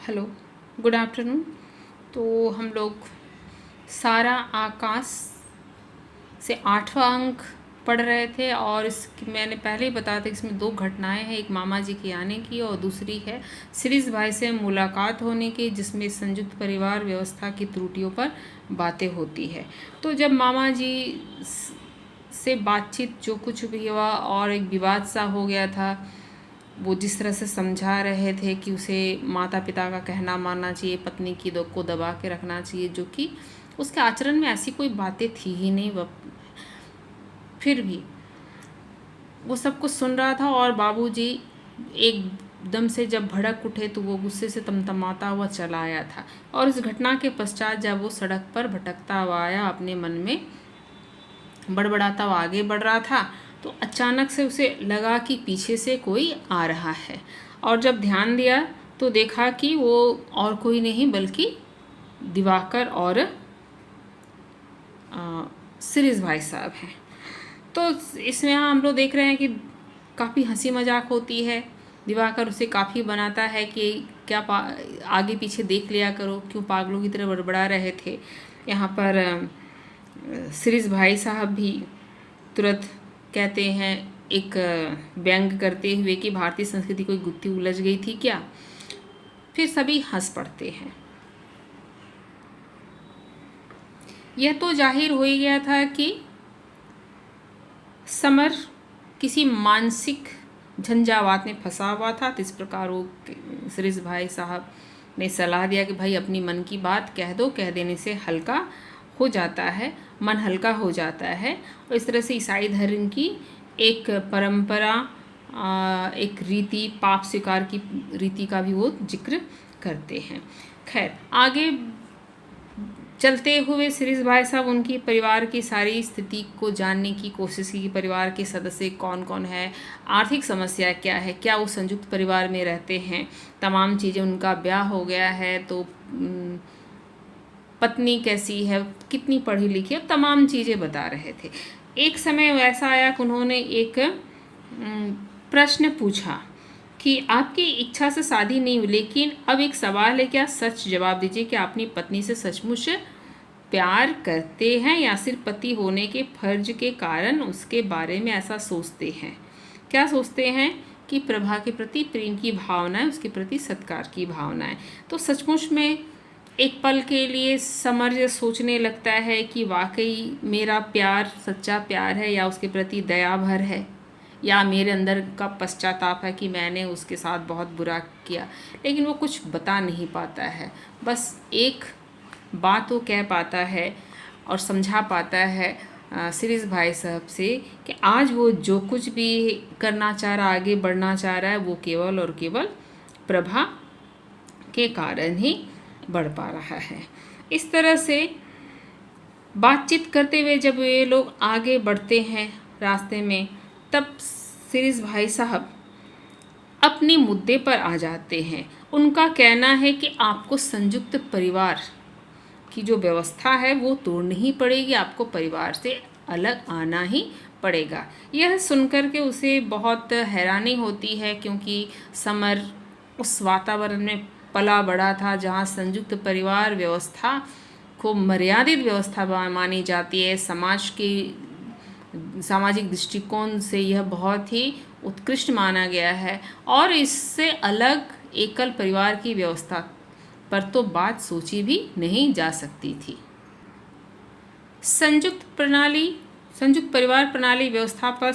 Hello, good afternoon. तो हम लोग सारा आकाश से 8वां अंक पढ़ रहे थे और इसकी मैंने पहले ही बताया था कि इसमें दो घटनाएं हैं, एक मामा जी के आने की और दूसरी है सिरीज भाई से मुलाकात होने की, जिसमें संयुक्त परिवार व्यवस्था की त्रुटियों पर बातें होती है। तो जब मामा जी से बातचीत जो कुछ भी हुआ और एक विवाद सा हो गया था, वो जिस तरह से समझा रहे थे कि उसे माता पिता का कहना मानना चाहिए, पत्नी की को दबा के रखना चाहिए, जो कि उसके आचरण में ऐसी कोई बातें थी ही नहीं। फिर भी वो सब कुछ सुन रहा था और बाबूजी एकदम से जब भड़क उठे तो वो गुस्से से तमतमाता हुआ चला आया था। और इस घटना के पश्चात जब वो सड़क पर भटकता हुआ आया, अपने मन में बड़बड़ाता हुआ आगे बढ़ रहा था, तो अचानक से उसे लगा कि पीछे से कोई आ रहा है। और जब ध्यान दिया तो देखा कि वो और कोई नहीं बल्कि दिवाकर और सिरीज भाई साहब हैं। तो इसमें हम लोग देख रहे हैं कि काफ़ी हंसी मजाक होती है। दिवाकर उसे काफ़ी बनाता है कि क्या आगे पीछे देख लिया करो, क्यों पागलों की तरह बड़बड़ा रहे थे। यहाँ पर सिरीज भाई साहब भी तुरंत कहते हैं, एक व्यंग करते हुए कि भारतीय संस्कृति कोई गुत्थी उलझ गई थी क्या। फिर सभी हंस पड़ते हैं। यह तो जाहिर हो ही गया था कि समर किसी मानसिक झंझावात में फंसा हुआ था। तो इस प्रकार वो सिरीज भाई साहब ने सलाह दिया कि भाई अपनी मन की बात कह दो, कह देने से हल्का हो जाता है, मन हल्का हो जाता है। और इस तरह से ईसाई धर्म की एक परंपरा, एक रीति, पाप स्वीकार की रीति का भी वो जिक्र करते हैं। खैर, आगे चलते हुए सिरीज भाई साहब उनकी परिवार की सारी स्थिति को जानने की कोशिश की। परिवार के सदस्य कौन कौन है, आर्थिक समस्या क्या है, क्या वो संयुक्त परिवार में रहते हैं, तमाम चीज़ें, उनका ब्याह हो गया है तो पत्नी कैसी है, कितनी पढ़ी लिखी है, तमाम चीज़ें बता रहे थे। एक समय ऐसा आया कि उन्होंने एक प्रश्न पूछा कि आपकी इच्छा से शादी नहीं हुई, लेकिन अब एक सवाल है, क्या सच जवाब दीजिए कि अपनी पत्नी से सचमुच प्यार करते हैं या सिर्फ पति होने के फर्ज के कारण उसके बारे में ऐसा सोचते हैं। क्या सोचते हैं कि प्रभा के प्रति प्रेम की भावनाएं, उसके प्रति सत्कार की भावनाएं। तो सचमुच में एक पल के लिए समर सोचने लगता है कि वाकई मेरा प्यार सच्चा प्यार है या उसके प्रति दया भर है, या मेरे अंदर का पश्चाताप है कि मैंने उसके साथ बहुत बुरा किया। लेकिन वो कुछ बता नहीं पाता है। बस एक बात वो कह पाता है और समझा पाता है सिरीज भाई साहब से कि आज वो जो कुछ भी करना चाह रहा, आगे बढ़ना चाह रहा है, वो केवल और केवल प्रभा के कारण ही बढ़ पा रहा है। इस तरह से बातचीत करते हुए जब ये लोग आगे बढ़ते हैं रास्ते में, तब सिरीज भाई साहब अपने मुद्दे पर आ जाते हैं। उनका कहना है कि आपको संयुक्त परिवार की जो व्यवस्था है वो तोड़नी ही पड़ेगी, आपको परिवार से अलग आना ही पड़ेगा। यह सुनकर के उसे बहुत हैरानी होती है, क्योंकि समर उस वातावरण में पला बड़ा था जहाँ संयुक्त परिवार व्यवस्था को मर्यादित व्यवस्था मानी जाती है। सामाजिक दृष्टिकोण से यह बहुत ही उत्कृष्ट माना गया है और इससे अलग एकल परिवार की व्यवस्था पर तो बात सोची भी नहीं जा सकती थी। संयुक्त परिवार प्रणाली व्यवस्था पर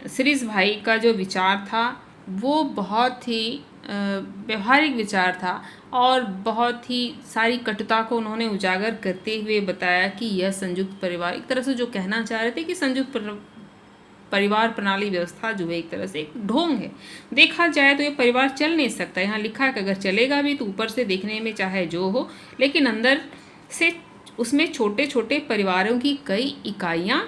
सिरीज भाई का जो विचार था वो बहुत ही व्यवहारिक विचार था और बहुत ही सारी कटुता को उन्होंने उजागर करते हुए बताया कि यह संयुक्त परिवार, एक तरह से जो कहना चाह रहे थे कि संयुक्त परिवार प्रणाली व्यवस्था जो है एक तरह से एक ढोंग है। देखा जाए तो ये परिवार चल नहीं सकता। यहाँ लिखा है कि अगर चलेगा भी तो ऊपर से देखने में चाहे जो हो, लेकिन अंदर से उसमें छोटे छोटे परिवारों की कई इकाइयाँ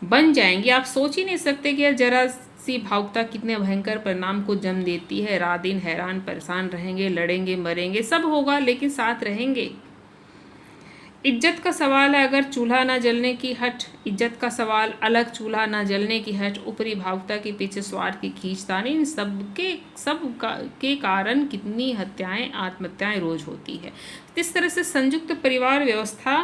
बन जाएंगी। आप सोच ही नहीं सकते कि जरा सी भावुकता कितने भयंकर परिणाम को जन्म देती है। रात दिन हैरान परेशान रहेंगे, लड़ेंगे, मरेंगे, सब होगा, लेकिन साथ रहेंगे। इज्जत का सवाल है, अगर चूल्हा ना जलने की हट, इज्जत का सवाल अलग, चूल्हा ना जलने की हट, ऊपरी भावुकता के पीछे स्वार्थ की खींचतानी, इन के कारण कितनी हत्याएं, आत्महत्याएं रोज होती है। इस तरह से संयुक्त परिवार व्यवस्था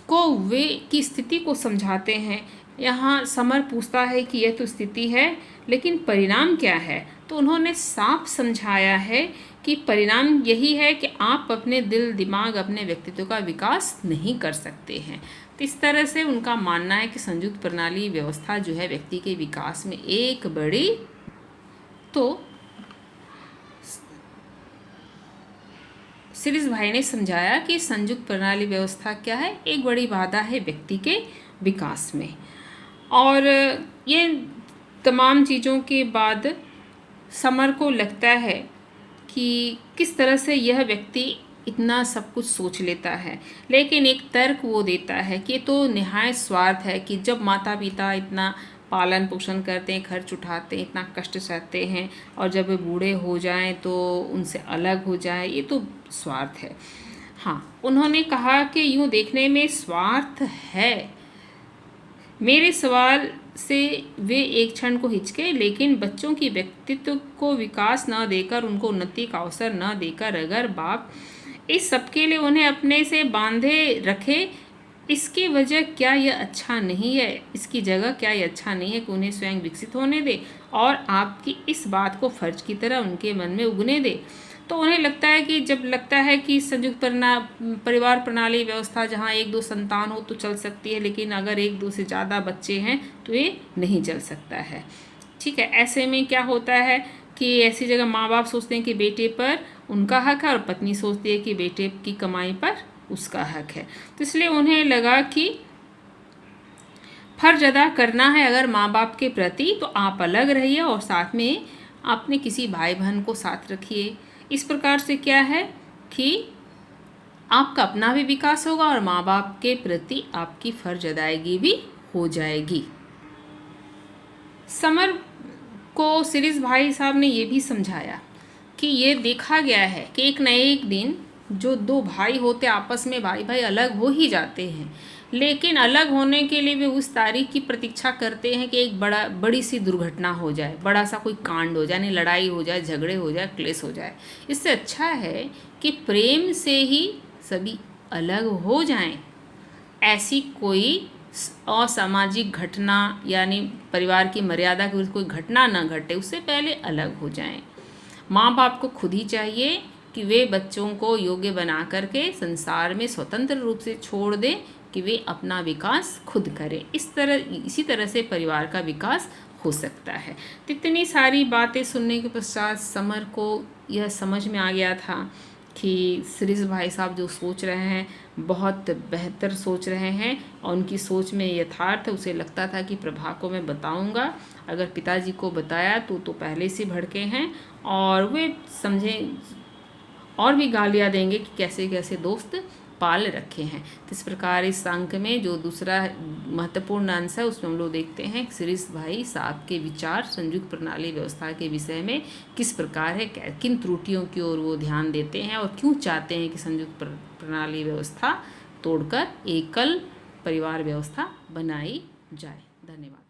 को वे की स्थिति को समझाते हैं। यहाँ समर पूछता है कि यह तो स्थिति है, लेकिन परिणाम क्या है? तो उन्होंने साफ समझाया है कि परिणाम यही है कि आप अपने दिल दिमाग, अपने व्यक्तित्व का विकास नहीं कर सकते हैं। तो इस तरह से उनका मानना है कि संयुक्त प्रणाली व्यवस्था जो है व्यक्ति के विकास में एक बड़ी, तो सिरिस भाई ने समझाया कि संयुक्त प्रणाली व्यवस्था क्या है, एक बड़ी बाधा है व्यक्ति के विकास में। और ये तमाम चीज़ों के बाद समर को लगता है कि किस तरह से यह व्यक्ति इतना सब कुछ सोच लेता है, लेकिन एक तर्क वो देता है कि तो निहायत स्वार्थ है कि जब माता पिता इतना पालन पोषण करते हैं, खर्च उठाते हैं, इतना कष्ट सहते हैं, और जब वे बूढ़े हो जाएं तो उनसे अलग हो जाए, ये तो स्वार्थ है। हाँ, उन्होंने कहा कि यूँ देखने में स्वार्थ है। मेरे सवाल से वे एक क्षण को हिचके, लेकिन बच्चों की व्यक्तित्व को विकास न देकर, उनको उन्नति का अवसर न देकर अगर बाप इस सबके लिए उन्हें अपने से बांधे रखे, इसकी वजह क्या यह अच्छा नहीं है? इसकी जगह क्या यह अच्छा नहीं है कि उन्हें स्वयं विकसित होने दे और आपकी इस बात को फर्ज की तरह उनके मन में उगने दे? तो उन्हें लगता है कि जब लगता है कि संयुक्त परिवार प्रणाली व्यवस्था जहाँ एक दो संतान हो तो चल सकती है, लेकिन अगर एक दो से ज़्यादा बच्चे हैं तो ये नहीं चल सकता है। ठीक है, ऐसे में क्या होता है कि ऐसी जगह माँ बाप सोचते हैं कि बेटे पर उनका हक है और पत्नी सोचती है कि बेटे की कमाई पर उसका हक है। तो इसलिए उन्हें लगा कि फर्ज अदा करना है अगर माँ बाप के प्रति, तो आप अलग रहिए और साथ में अपने किसी भाई बहन को साथ रखिए। इस प्रकार से क्या है कि आपका अपना भी विकास होगा और माँ बाप के प्रति आपकी फर्ज अदायगी भी हो जाएगी। समर को सिरिस भाई साहब ने ये भी समझाया कि ये देखा गया है कि एक न एक दिन जो दो भाई होते आपस में भाई भाई अलग हो ही जाते हैं, लेकिन अलग होने के लिए वे उस तारीख की प्रतीक्षा करते हैं कि एक बड़ी सी दुर्घटना हो जाए, बड़ा सा कोई कांड हो जाए, यानी लड़ाई हो जाए, झगड़े हो जाए, क्लेश हो जाए। इससे अच्छा है कि प्रेम से ही सभी अलग हो जाएं। ऐसी कोई असामाजिक घटना यानी परिवार की मर्यादा की कोई घटना न घटे, उससे पहले अलग हो जाएं। माँ बाप को खुद ही चाहिए कि वे बच्चों को योग्य बना करके संसार में स्वतंत्र रूप से छोड़ दें कि वे अपना विकास खुद करें। इसी तरह से परिवार का विकास हो सकता है। तो इतनी सारी बातें सुनने के पश्चात समर को यह समझ में आ गया था कि सिरिस भाई साहब जो सोच रहे हैं बहुत बेहतर सोच रहे हैं और उनकी सोच में यथार्थ है। उसे लगता था कि प्रभा को मैं बताऊंगा, अगर पिताजी को बताया तो पहले से भड़के हैं और वे समझें और भी गालियाँ देंगे कि कैसे कैसे दोस्त पाल रखे हैं। तो इस प्रकार इस अंक में जो दूसरा महत्वपूर्ण अंश है उसमें हम लोग देखते हैं सिरिस भाई साहब के विचार संयुक्त प्रणाली व्यवस्था के विषय में किस प्रकार है, किन त्रुटियों की ओर वो ध्यान देते हैं और क्यों चाहते हैं कि संयुक्त प्रणाली व्यवस्था तोड़कर एकल परिवार व्यवस्था बनाई जाए। धन्यवाद।